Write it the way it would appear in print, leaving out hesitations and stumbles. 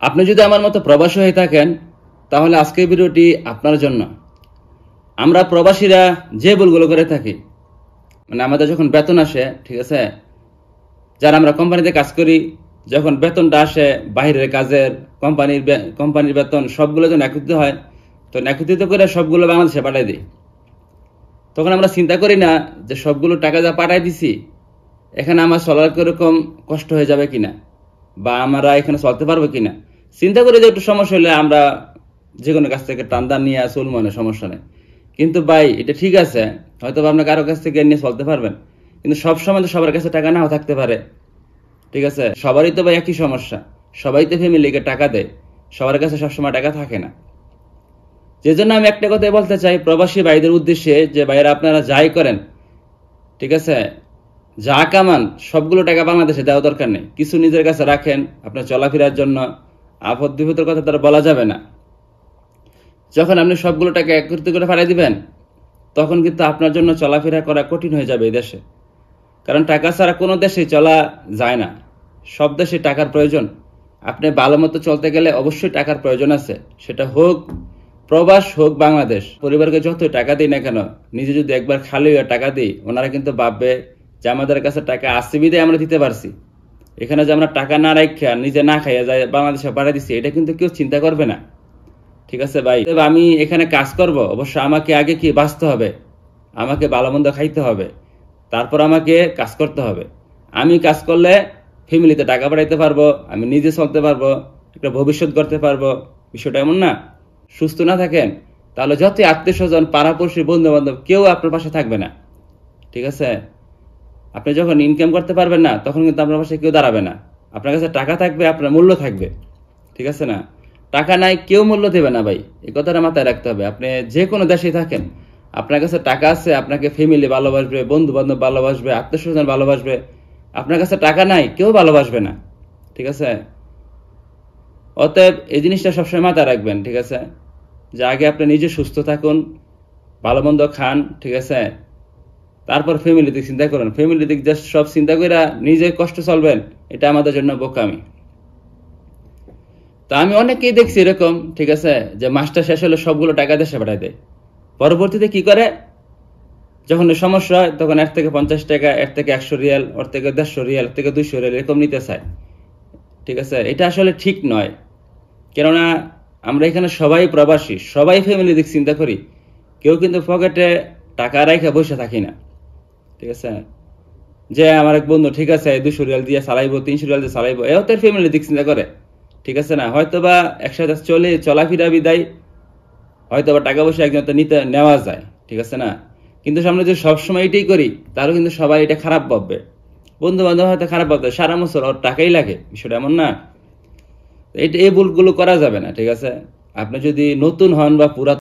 আপনি যদি আমার মতো প্রবাসী হয়ে থাকেন তাহলে আজকের ভিডিওটি আপনার জন্য। আমরা প্রবাসীরা যে ভুলগুলো করে থাকি, মানে আমাদের যখন বেতন আসে, ঠিক আছে, যারা আমরা কোম্পানিতে কাজ করি, যখন বেতনটা আসে বাইরের কাজের কোম্পানির বেতন সবগুলো যখন একত্রিত হয়, তো একত্রিত করে সবগুলো বাংলাদেশে পাঠাই দিই। তখন আমরা চিন্তা করি না যে সবগুলো টাকা যা পাঠাই দিছি এখানে আমার চলার কিরকম কষ্ট হয়ে যাবে কিনা, বা আমরা এখানে চলতে পারবো কিনা। চিন্তা করি যে একটু সমস্যা হলে আমরা যে কোনো কাছ থেকে টান্দান নিয়ে চলবো, মানে সমস্যা নেই। কিন্তু ভাই এটা ঠিক আছে, হয়তো আপনার কারো কাছ থেকে নিয়ে চলতে পারবেন, কিন্তু সব সময় তো সবার কাছে টাকা নাও থাকতে পারে। ঠিক আছে, সবারই তো ভাই একই সমস্যা, সবাই তো ফ্যামিলিকে টাকা দেয়, সবার কাছে সবসময় টাকা থাকে না। যে জন্য আমি একটা কথাই বলতে চাই প্রবাসী ভাইদের উদ্দেশ্যে, যে ভাইয়েরা আপনারা যাই করেন, ঠিক আছে, যা কামান সবগুলো টাকা বাংলাদেশে দেওয়া দরকার নেই, কিছু নিজের কাছে রাখেন আপনার চলাফেরার জন্য। আপদ বিপদের কথা তারা বলা যাবে না। যখন আপনি সবগুলো টাকা একত্রিত করে পাঠিয়ে দিবেন তখন কিন্তু আপনার জন্য চলাফেরা করা কঠিন হয়ে যাবে এই দেশে। কারণ টাকা ছাড়া কোনো দেশে চলা যায় না, সব দেশে টাকার প্রয়োজন। আপনি ভালো মতো চলতে গেলে অবশ্যই টাকার প্রয়োজন আছে, সেটা হোক প্রবাস হোক বাংলাদেশ। পরিবারকে যত টাকা দিই না কেন, নিজে যদি একবার খালি হয়ে টাকা দিই, ওনারা কিন্তু ভাববে যে আমাদের কাছে টাকা আসছে বিধায় আমরা দিতে পারছি। এখানে যে আমরা টাকা না রাখা নিজে না খাইয়া যায় বাংলাদেশে পাঠিয়ে দিচ্ছি, এটা কিন্তু কেউ চিন্তা করবে না। ঠিক আছে ভাই, তবে আমি এখানে কাজ করব, অবশ্য আমাকে আগে কি বাঁচতে হবে, আমাকে ভালো মন্দ খাইতে হবে, তারপর আমাকে কাজ করতে হবে। আমি কাজ করলে ফ্যামিলিতে টাকা পাঠাইতে পারবো, আমি নিজে চলতে পারবো, একটা ভবিষ্যৎ করতে পারবো। বিষয়টা এমন না। সুস্থ না থাকেন তাহলে যতই আত্মীয় স্বজন পাড়াপড়শি বন্ধু বান্ধব কেউ আপনার পাশে থাকবে না। ঠিক আছে, আপনি যখন ইনকাম করতে পারবেন না তখন কিন্তু আপনার পাশে কেউ দাঁড়াবে না। আপনার কাছে টাকা থাকবে, আপনার মূল্য থাকবে। ঠিক আছে না, টাকা নাই কেউ মূল্য দেবে না ভাই, এই কথাটা মাথায় রাখতে হবে। আপনি যে কোনো দেশে থাকেন, আপনার কাছে টাকা আছে, আপনাকে ফ্যামিলি ভালোবাসবে, বন্ধু বান্ধব ভালোবাসবে, আত্মীয় স্বজন ভালোবাসবে। আপনার কাছে টাকা নাই কেউ ভালোবাসবে না। ঠিক আছে, অতএব এই জিনিসটা সবসময় মাথায় রাখবেন। ঠিক আছে, যে আগে আপনি নিজে সুস্থ থাকুন, ভালো মন্দ খান, ঠিক আছে, তারপর ফ্যামিলি দিক চিন্তা করেন। ফ্যামিলি দিক জাস্ট সব চিন্তা করে নিজে কষ্ট চলবেন, এটা আমাদের জন্য বোকামি। তো আমি অনেকেই দেখছি এরকম, ঠিক আছে, যে মাসটা শেষ হলে সবগুলো টাকা দেশে পাঠায় দেয়। পরবর্তীতে কি করে, যখন সমস্যা হয় তখন এর থেকে 50 টাকা, এর থেকে 100 রিয়াল, ওর থেকে 150 রিয়াল, এর থেকে 200 রিয়াল এরকম নিতে চায়। ঠিক আছে, এটা আসলে ঠিক নয়। কেননা আমরা এখানে সবাই প্রবাসী, সবাই ফ্যামিলি দিক চিন্তা করি, কেউ কিন্তু পকেটে টাকা রাখা বসে থাকি না। ঠিক আছে, যে আমার এক বন্ধু, ঠিক আছে, 200 রিয়াল দিয়ে চালাইবো, 300 রিয়াল দিয়ে চালাইবো, এও তার ফ্যামিলি দিক চিন্তা করে। ঠিক আছে না, হয়তোবা একসাথে চলাফেরা বিদায়, হয়তোবা টাকা পয়সা একজন নিতে নেওয়া যায়। ঠিক আছে না, কিন্তু আমরা যদি সবসময় এটাই করি তাহলে কিন্তু সবাই এটা খারাপ ভাববে, বন্ধু বান্ধব হয়তো খারাপ ভাববে, সারা বছর ওর টাকাই লাগে। বিষয়টা এমন না, এই ভুলগুলো করা যাবে না। ঠিক আছে, আপনি যদি নতুন হন বা পুরাতন